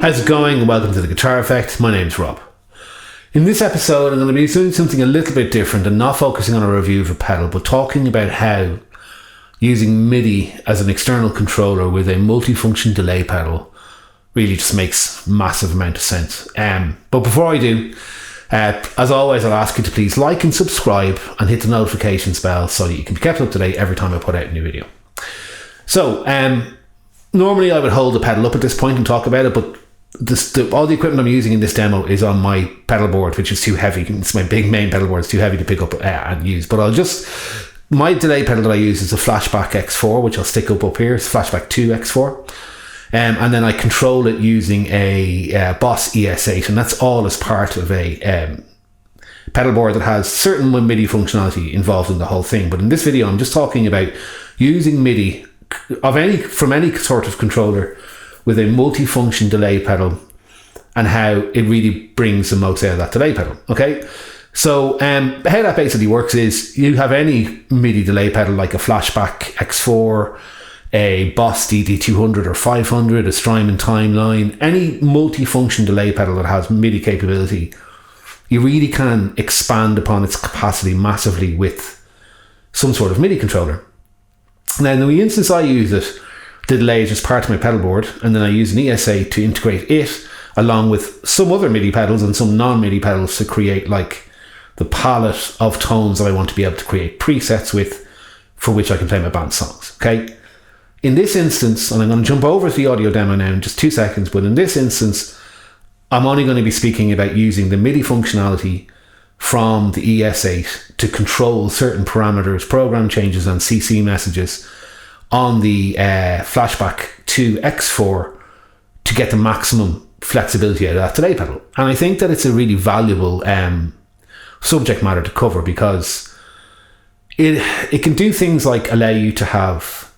How's it going, and welcome to The Guitar Effect. My name's Rob. In this episode I'm going to be doing something a little bit different and not focusing on a review of a pedal, but talking about how using MIDI as an external controller with a multifunction delay pedal really just makes massive amount of sense. But before I do, as always, I'll ask you to please like and subscribe and hit the notifications bell so that you can be kept up to date every time I put out a new video. So normally I would hold the pedal up at this point and talk about it, but all the equipment I'm using in this demo is on my pedal board, which is too heavy. It's my big main pedal board. It's too heavy to pick up and use. But my delay pedal that I use is a Flashback X4, which I'll stick up here. It's Flashback 2 X4. And then I control it using a Boss ES8, and that's all as part of a pedal board that has certain MIDI functionality involved in the whole thing. But in this video, I'm just talking about using MIDI from any sort of controller with a multifunction delay pedal and how it really brings the most out of that delay pedal. Okay, so how that basically works is you have any MIDI delay pedal like a Flashback X4, a Boss DD200 or 500, a Strymon Timeline, any multifunction delay pedal that has MIDI capability, you really can expand upon its capacity massively with some sort of MIDI controller. Now in the instance I use it, the delay is just part of my pedal board, and then I use an ES8 to integrate it along with some other MIDI pedals and some non-MIDI pedals to create like the palette of tones that I want to be able to create presets with, for which I can play my band songs. Okay, in this instance, and I'm going to jump over to the audio demo now in just 2 seconds, but in this instance I'm only going to be speaking about using the MIDI functionality from the ES8 to control certain parameters, program changes and CC messages on the Flashback 2 X4 to get the maximum flexibility out of that delay pedal. And I think that it's a really valuable subject matter to cover, because it can do things like allow you to have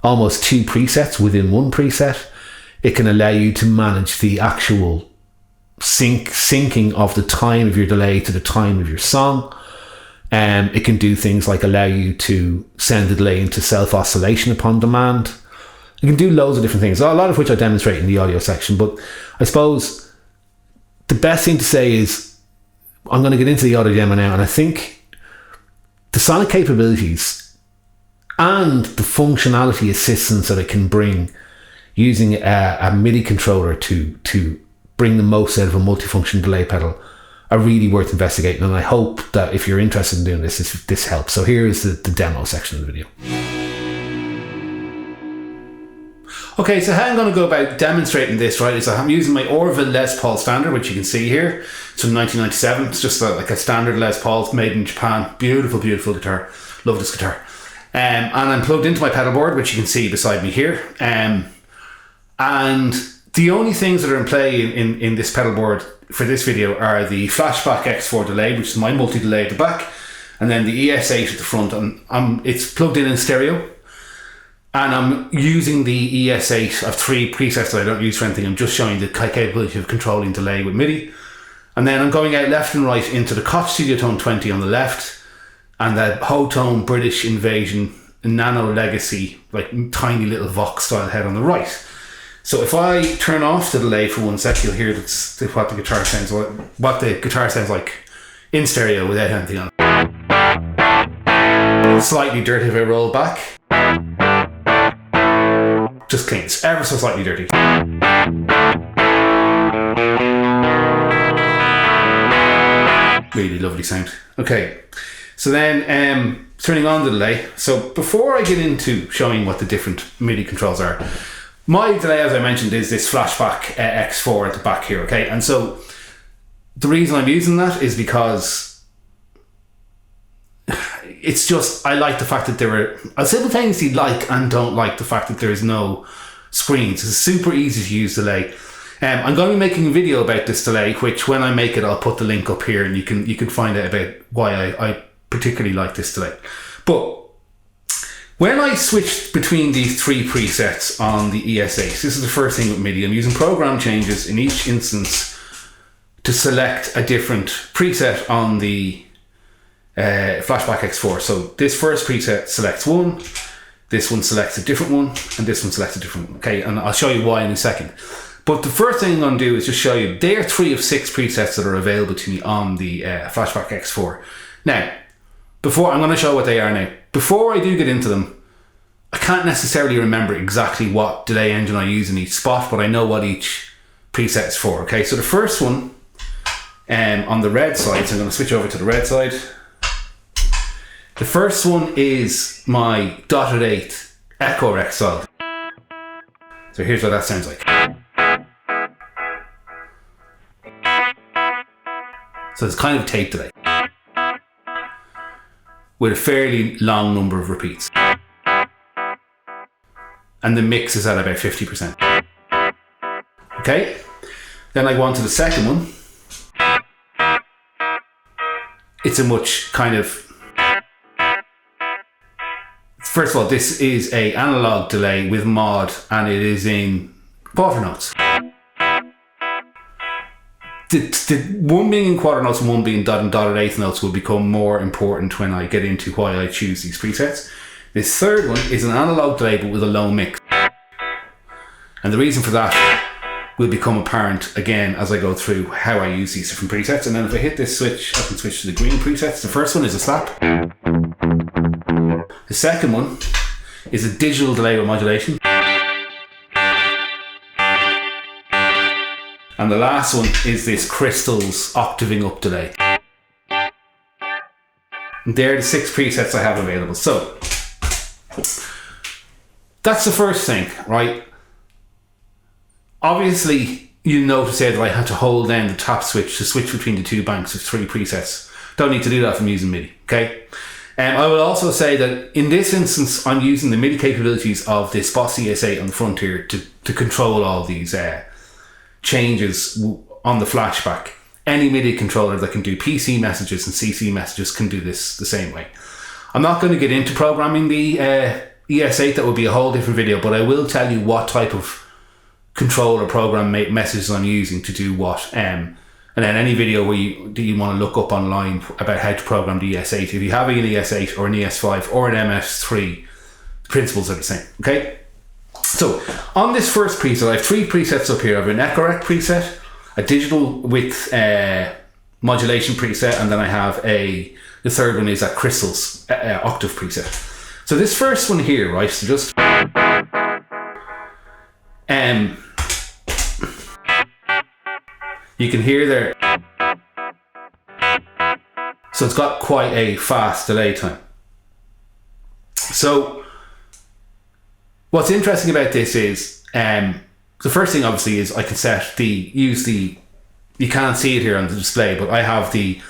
almost 2 presets within one preset. It can allow you to manage the actual syncing of the time of your delay to the time of your song. It can do things like allow you to send the delay into self-oscillation upon demand. It can do loads of different things, a lot of which I demonstrate in the audio section. But I suppose the best thing to say is I'm going to get into the audio demo now, and I think the sonic capabilities and the functionality assistance that it can bring using a MIDI controller to bring the most out of a multifunction delay pedal are really worth investigating, and I hope that if you're interested in doing this helps. So here is the demo section of the video. Okay, so how I'm going to go about demonstrating this, right, is I'm using my Orville Les Paul Standard, which you can see here. It's from 1997. It's just like a standard Les Paul made in Japan. Beautiful, beautiful guitar. Love this guitar. And I'm plugged into my pedal board, which you can see beside me here. And the only things that are in play in this pedal board for this video are the Flashback X4 delay, which is my multi-delay at the back, and then the ES8 at the front, and it's plugged in stereo, and I'm using the ES8. I have 3 presets that I don't use for anything. I'm just showing the capability of controlling delay with MIDI, and then I'm going out left and right into the Koch Studio Tone 20 on the left, and the Hotone British Invasion Nano Legacy, like tiny little Vox style head on the right. So if I turn off the delay for 1 sec, you'll hear what the guitar sounds like in stereo without anything on it. Slightly dirty if I roll back. Just clean. It's ever so slightly dirty. Really lovely sound. Okay, so then turning on the delay. So before I get into showing what the different MIDI controls are, my delay, as I mentioned, is this Flashback X4 at the back here, okay? And so the reason I'm using that is because it's just, I like the fact that I simultaneously like and don't like the fact that there is no screens. It's a super easy to use delay. I'm going to be making a video about this delay, which when I make it, I'll put the link up here, and you can find out about why I particularly like this delay. But when I switched between these 3 presets on the ES8, this is the first thing with MIDI. I'm using program changes in each instance to select a different preset on the Flashback X4. So this first preset selects one, this one selects a different one, and this one selects a different one. Okay, and I'll show you why in a second. But the first thing I'm going to do is just show you, they are 3 of 6 presets that are available to me on the Flashback X4. Now, I'm going to show what they are now. Before I do get into them, I can't necessarily remember exactly what delay engine I use in each spot, but I know what each preset is for. Okay, so the first one on the red side, so I'm going to switch over to the red side. The first one is my dotted 8 echo ersal. So here's what that sounds like. So it's kind of tape delay with a fairly long number of repeats. And the mix is at about 50%. Okay, then I go on to the second one. It's a much kind of, first of all, this is a analog delay with mod, and it is in quarter notes. The one being in quarter notes and one being dotted eighth notes will become more important when I get into why I choose these presets. This third one is an analog delay but with a low mix. And the reason for that will become apparent again as I go through how I use these different presets. And then if I hit this switch, I can switch to the green presets. The first one is a slap. The second one is a digital delay with modulation. And the last one is this crystals octaving up delay. And they're the 6 presets I have available. So that's the first thing, right? Obviously, you notice there that I had to hold down the top switch to switch between the 2 banks of 3 presets. Don't need to do that from using MIDI, okay? I will also say that in this instance, I'm using the MIDI capabilities of this Boss ES8 on the front here to control all these changes on the Flashback. Any MIDI controller that can do PC messages and CC messages can do this the same way. I'm not going to get into programming the ES8, that would be a whole different video, but I will tell you what type of controller program messages I'm using to do what. And then any video where you want to look up online about how to program the ES8. If you have an ES8 or an ES5 or an MS3, the principles are the same, okay? So on this first preset, I have 3 presets up here. I have an echo rec preset, a digital with modulation preset, and then I have the third one is a crystals octave preset. So this first one here, right, so just you can hear there, so it's got quite a fast delay time. So what's interesting about this is the first thing obviously is I can you can't see it here on the display, but I have the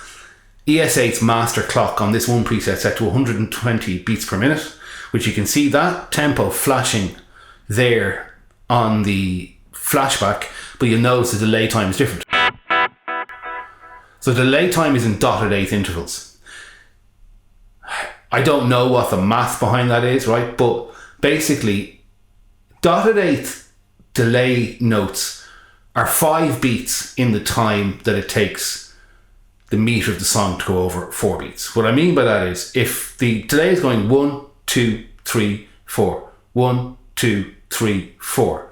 ES8's master clock on this one preset set to 120 beats per minute, which you can see that tempo flashing there on the Flashback, but you'll notice the delay time is different. So the delay time is in dotted 8th intervals. I don't know what the math behind that is, right? But basically, dotted 8th delay notes are 5 beats in the time that it takes the meter of the song to go over 4 beats. What I mean by that is, if the delay is going 1, 2, 3, 4, 1, 2, 3, 4,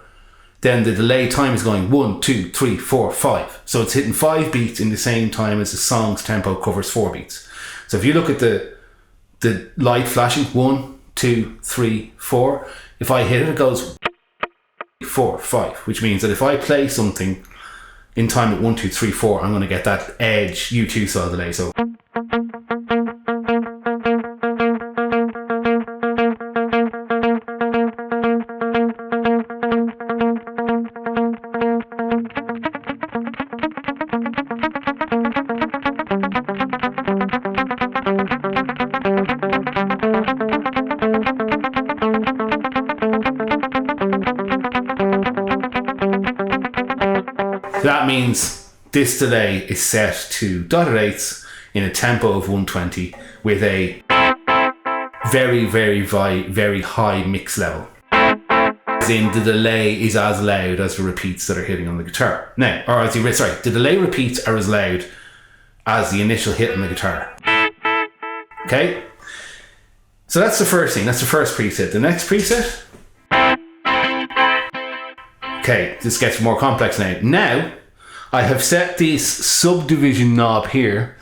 then the delay time is going 1, 2, 3, 4, 5. So it's hitting 5 beats in the same time as the song's tempo covers 4 beats. So if you look at the light flashing, 1, 2, 3, 4, if I hit it, it goes 4, 5, which means that if I play something in time at 1, 2, 3, 4, I'm going to get that edge U2 style delay. So that means this delay is set to dotted 8ths in a tempo of 120 with a very, very, very high mix level. As in, the delay is as loud as the repeats that are hitting on the guitar. Now, the delay repeats are as loud as the initial hit on the guitar. Okay? So that's the first thing. That's the first preset. The next preset Okay, this gets more complex now. Now, I have set this subdivision knob here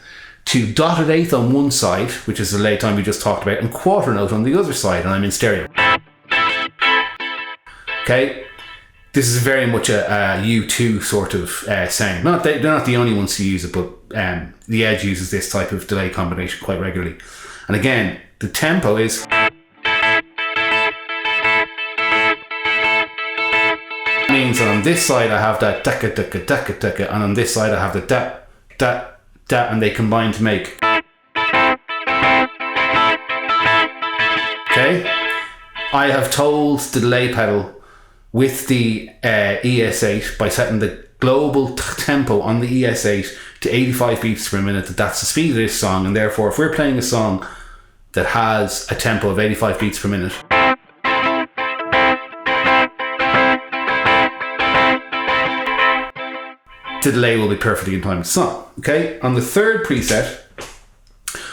to dotted eighth on one side, which is the delay time we just talked about, and quarter note on the other side, and I'm in stereo. Okay, this is very much a U2 sort of sound. They're not the only ones to use it, but the Edge uses this type of delay combination quite regularly. And again, the tempo is... means that on this side I have that daka daka daka daka, and on this side I have the da da da, and they combine to make. Okay, I have told the delay pedal with the ES8 by setting the global tempo on the ES8 to 85 beats per minute that that's the speed of this song, and therefore if we're playing a song that has a tempo of 85 beats per minute, the delay will be perfectly in time with the song. Okay, on the third preset,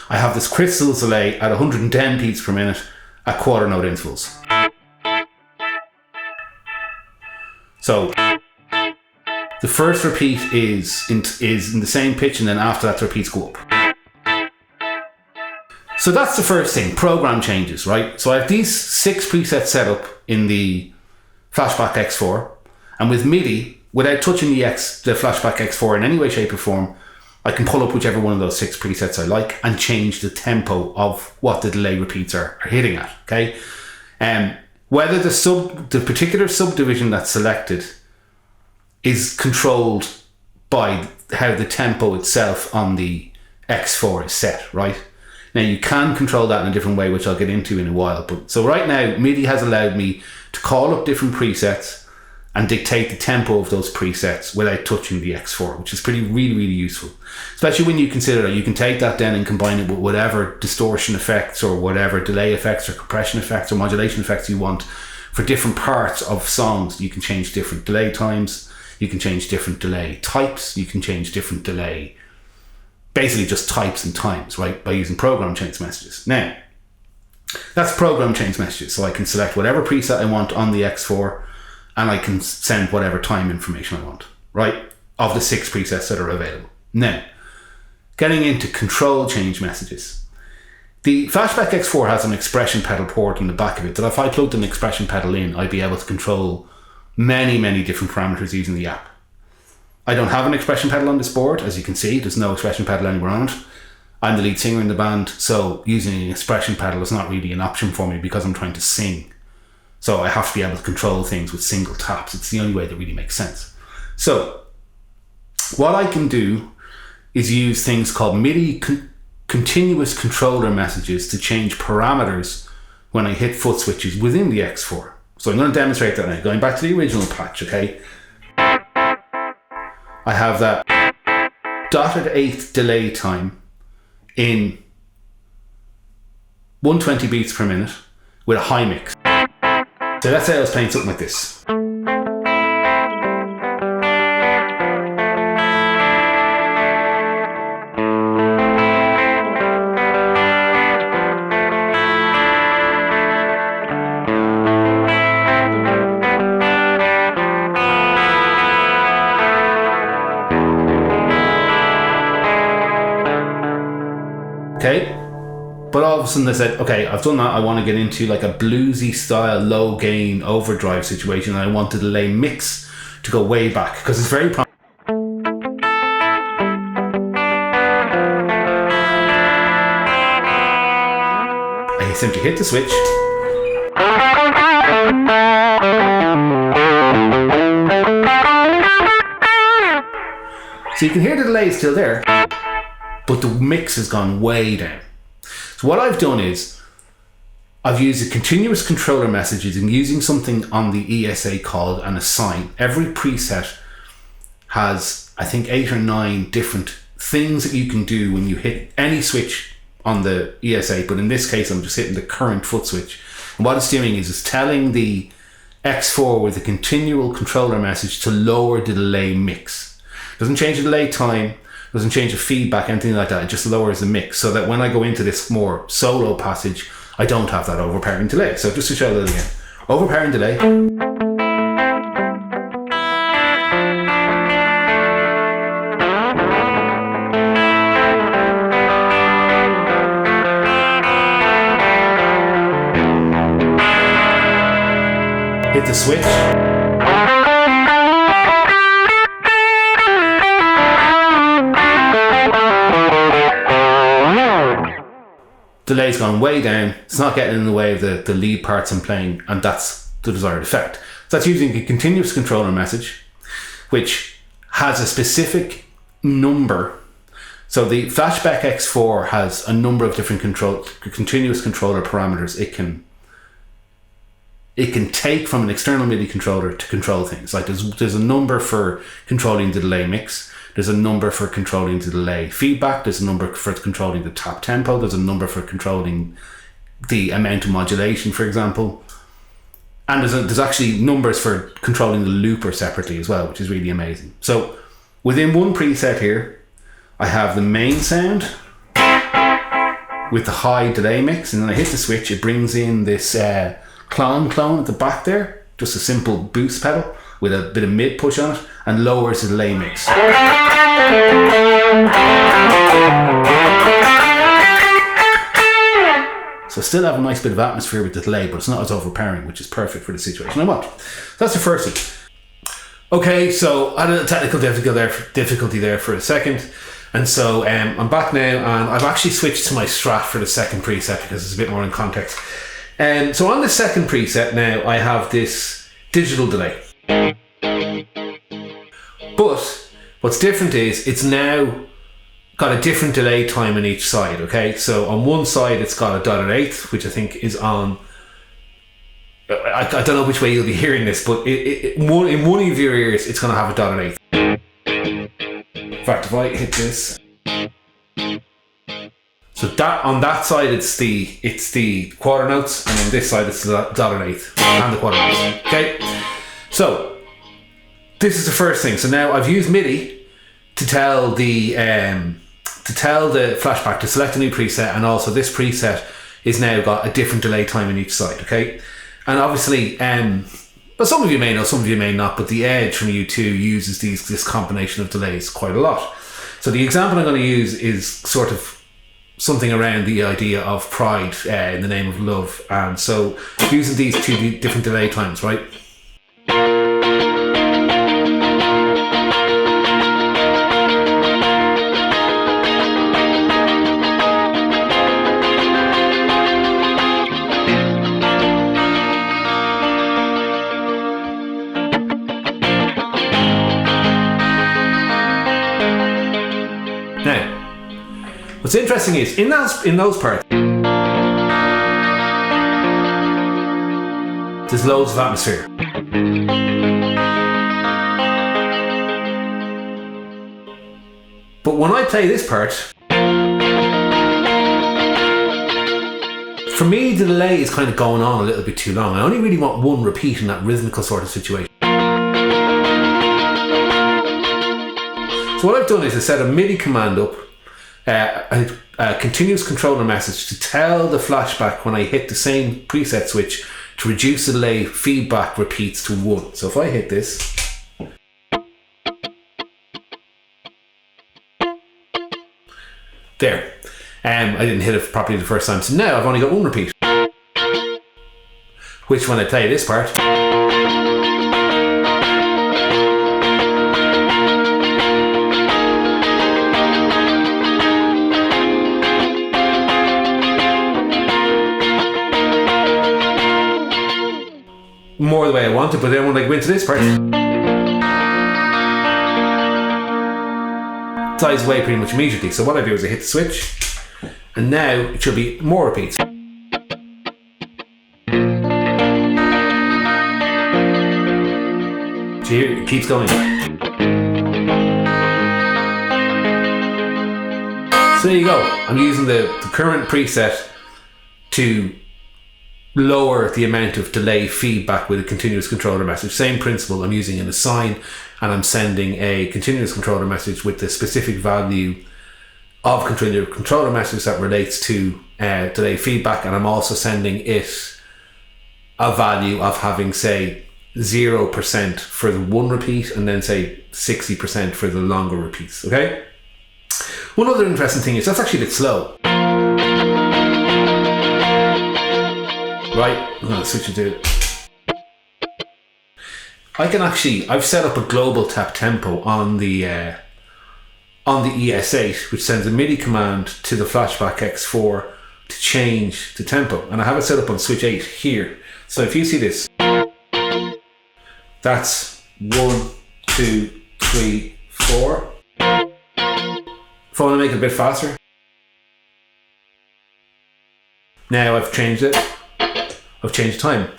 I have this crystals delay at 110 beats per minute at quarter note intervals. So the first repeat is in the same pitch, and then after that the repeats go up. So that's the first thing, program changes, right? So I have these 6 presets set up in the Flashback X4, and with MIDI, without touching the Flashback X4 in any way, shape or form, I can pull up whichever one of those 6 presets I like and change the tempo of what the delay repeats are hitting at, okay? Whether the particular subdivision that's selected is controlled by how the tempo itself on the X4 is set, right? Now you can control that in a different way, which I'll get into in a while. But so right now, MIDI has allowed me to call up different presets and dictate the tempo of those presets without touching the X4, which is really useful. Especially when you consider that you can take that then and combine it with whatever distortion effects or whatever delay effects or compression effects or modulation effects you want for different parts of songs. You can change different delay times, you can change different delay types, you can change different delay, basically just types and times, right, by using program change messages. Now, that's program change messages, so I can select whatever preset I want on the X4, and I can send whatever time information I want, right? Of the 6 presets that are available. Now, getting into control change messages. The Flashback X4 has an expression pedal port in the back of it that if I plugged an expression pedal in, I'd be able to control many different parameters using the app. I don't have an expression pedal on this board. As you can see, there's no expression pedal anywhere on it. I'm the lead singer in the band, so using an expression pedal is not really an option for me because I'm trying to sing. So I have to be able to control things with single taps. It's the only way that really makes sense. So what I can do is use things called MIDI continuous controller messages to change parameters when I hit foot switches within the X4. So I'm going to demonstrate that now. Going back to the original patch, okay? I have that dotted eighth delay time in 120 beats per minute with a high mix. So let's say I was playing something like this. Okay, but all of a sudden I said, okay, I've done that. I want to get into like a bluesy style, low gain overdrive situation, and I want the delay mix to go way back because it's very I simply hit the switch. So you can hear the delay is still there, but the mix has gone way down. So what I've done is I've used the continuous controller messages and using something on the ESA called an assign. Every preset has, I think, 8 or 9 different things that you can do when you hit any switch on the ES8, but in this case I'm just hitting the current foot switch. And what it's doing is it's telling the X4 with a continual controller message to lower the delay mix. Doesn't change the delay time, doesn't change the feedback, anything like that. It just lowers the mix so that when I go into this more solo passage, I don't have that overpowering delay. So just to show that again, overpowering delay. the switch. Delay's gone way down. It's not getting in the way of the lead parts I'm playing, and that's the desired effect. So that's using a continuous controller message, which has a specific number. So the Flashback X4 has a number of different continuous controller parameters it can take from an external MIDI controller to control things. Like there's a number for controlling the delay mix. There's a number for controlling the delay feedback. There's a number for controlling the tap tempo. There's a number for controlling the amount of modulation, for example. And there's actually numbers for controlling the looper separately as well, which is really amazing. So within one preset here, I have the main sound with the high delay mix, and then I hit the switch. It brings in this clone at the back there, just a simple boost pedal with a bit of mid push on it, and lowers the delay mix. So still have a nice bit of atmosphere with the delay, but it's not as overpowering, which is perfect for the situation I want. So that's the first thing. Okay, so I had a technical difficulty there for a second. And so I'm back now, and I've actually switched to my Strat for the second preset because it's a bit more in context. So on the second preset now, I have this digital delay. But what's different is it's now got a different delay time on each side, okay? So on one side, it's got a .8, which I think is on... I don't know which way you'll be hearing this, but in one of your ears, it's going to have a .8. In fact, if I hit this... So that on that side, it's the quarter notes, and on this side, it's the .8 and the quarter notes, okay? So... this is the first thing. So now I've used MIDI to tell the Flashback to select a new preset, and also this preset is now got a different delay time on each side. Okay, and obviously, but some of you may know, some of you may not. But the Edge from U2 uses this combination of delays quite a lot. So the example I'm going to use is sort of something around the idea of pride in the name of love, and so using these two different delay times, right? What's interesting is in those parts, there's loads of atmosphere. But when I play this part, for me the delay is kind of going on a little bit too long. I only really want one repeat in that rhythmical sort of situation. So what I've done is I set a MIDI command up, a continuous controller message to tell the Flashback when I hit the same preset switch to reduce the delay feedback repeats to 1. So if I hit this, there, I didn't hit it properly the first time, so now I've only got one repeat, which when I play this part, more the way I want it, but then when I go into this part, it dies away pretty much immediately. So what I do is I hit the switch, and now it should be more repeats. So here it keeps going. So there you go. I'm using the current preset to lower the amount of delay feedback with a continuous controller message. Same principle, I'm using an assign, and I'm sending a continuous controller message with the specific value of continuous controller message that relates to delay feedback, and I'm also sending it a value of having, say, 0% for the one repeat, and then say 60% for the longer repeats, okay? One other interesting thing is that's actually a bit slow. Right, I'm going to switch it to I've set up a global tap tempo on the ES8, which sends a MIDI command to the Flashback X4 to change the tempo. And I have it set up on switch 8 here. So if you see this, that's 1, 2, 3, 4. If I want to make it a bit faster, now I've changed it. I've changed time.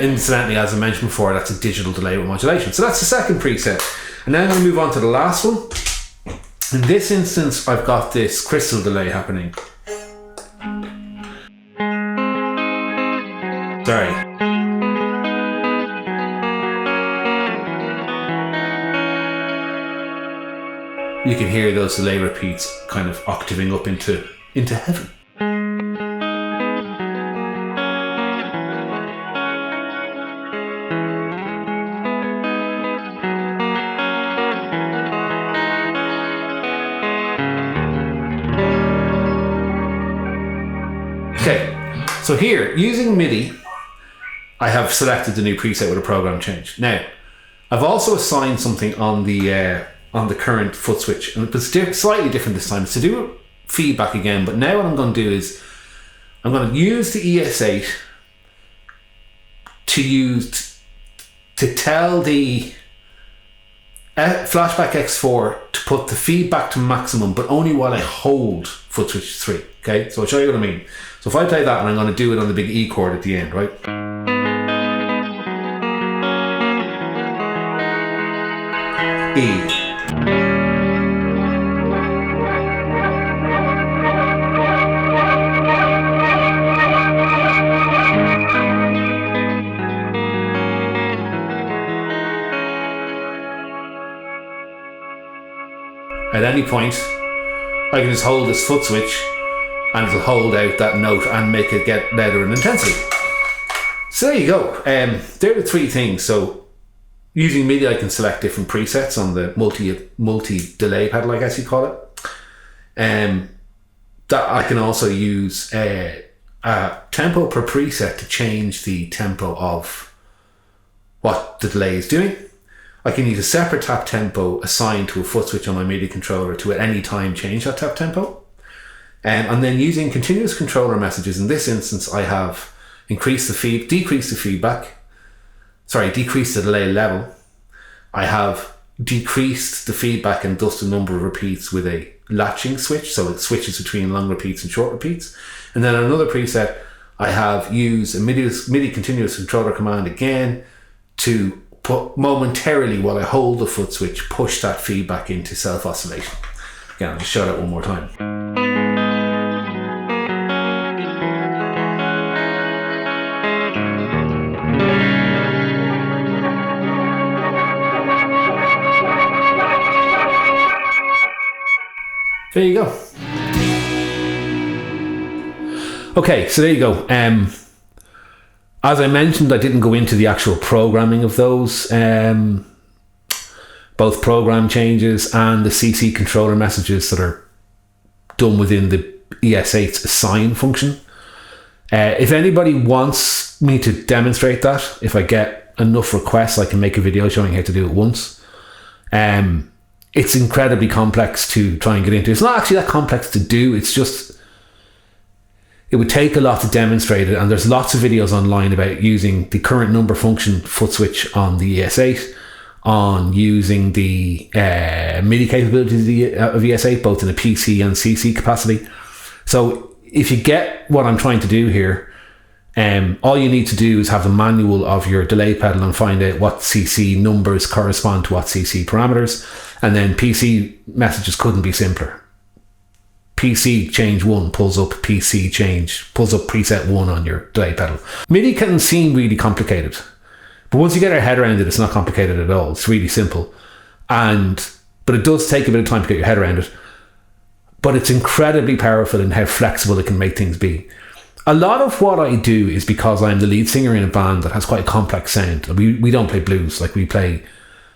Incidentally, as I mentioned before, that's a digital delay with modulation. So that's the second preset. And now I'm going to move on to the last one. In this instance, I've got this crystal delay happening. Sorry. You can hear those delay repeats kind of octaving up into heaven. Okay, so here, using MIDI, I have selected the new preset with a program change. Now, I've also assigned something on the current foot switch, and it's slightly different this time. It's to do with feedback again, but now what I'm going to do is I'm going to use the ES8 to tell the Flashback X4 to put the feedback to maximum, but only while I hold foot switch 3. Okay, so I'll show you what I mean. So if I play that, and I'm going to do it on the big E chord at the end, right? E. At any point, I can just hold this foot switch and it'll hold out that note and make it get louder in intensity. So there you go. There are the three things. So using MIDI, I can select different presets on the multi delay pedal, I guess you call it. That I can also use a tempo per preset to change the tempo of what the delay is doing. I can use a separate tap tempo assigned to a foot switch on my MIDI controller to at any time change that tap tempo. And then using continuous controller messages, in this instance, I have decreased the delay level. I have decreased the feedback and thus the number of repeats with a latching switch, so it switches between long repeats and short repeats. And then another preset, I have used a MIDI continuous controller command again to put momentarily, while I hold the foot switch, push that feedback into self-oscillation. Again, I'll just show that one more time. There you go. Okay, so there you go. As I mentioned, I didn't go into the actual programming of those, both program changes and the CC controller messages that are done within the ES8's assign function. If anybody wants me to demonstrate that, if I get enough requests, I can make a video showing how to do it once. It's incredibly complex to try and get into. It's not actually that complex to do. It's just, it would take a lot to demonstrate it. And there's lots of videos online about using the current number function foot switch on the ES8, on using the MIDI capability of ES8, both in a PC and CC capacity. So if you get what I'm trying to do here, all you need to do is have the manual of your delay pedal and find out what CC numbers correspond to what CC parameters. And then PC messages couldn't be simpler. PC change 1 pulls up preset 1 on your delay pedal. MIDI can seem really complicated, But once you get your head around it, it's not complicated at all. It's really simple. But it does take a bit of time to get your head around it. But it's incredibly powerful in how flexible it can make things be. A lot of what I do is because I'm the lead singer in a band that has quite a complex sound. We don't play blues, like we play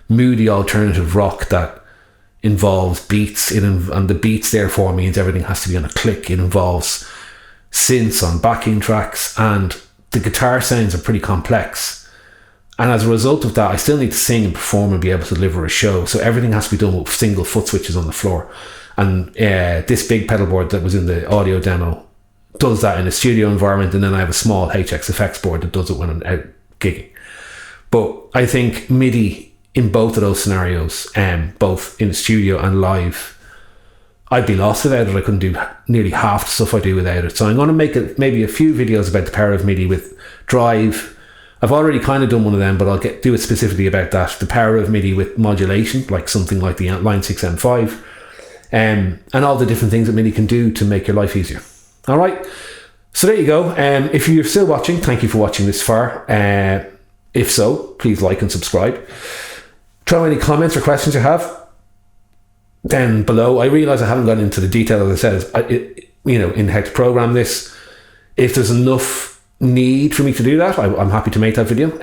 moody alternative rock that involves beats, and the beats therefore means everything has to be on a click. It involves synths on backing tracks, and the guitar sounds are pretty complex. And as a result of that, I still need to sing and perform and be able to deliver a show. So everything has to be done with single foot switches on the floor. And this big pedal board that was in the audio demo does that in a studio environment. And then I have a small HX effects board that does it when I'm out gigging. But I think MIDI in both of those scenarios, both in the studio and live, I'd be lost without it. I couldn't do nearly half the stuff I do without it. So I'm going to make maybe a few videos about the power of MIDI with Drive. I've already kind of done one of them, but I'll do it specifically about that. The power of MIDI with modulation, like something like the Line 6 M5, and all the different things that MIDI can do to make your life easier. All right. So there you go. If you're still watching, thank you for watching this far. If so, please like and subscribe. Throw any comments or questions you have down below. I realise I haven't gone into the detail, as I said, in how to program this. If there's enough need for me to do that, I'm happy to make that video.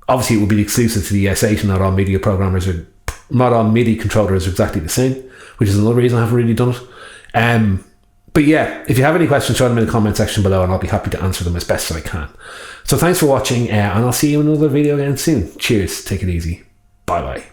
Obviously it will be exclusive to the ES8, and not all MIDI controllers are exactly the same, which is another reason I haven't really done it. But yeah, if you have any questions, throw them in the comment section below and I'll be happy to answer them as best as I can. So thanks for watching, and I'll see you in another video again soon. Cheers, take it easy, bye bye.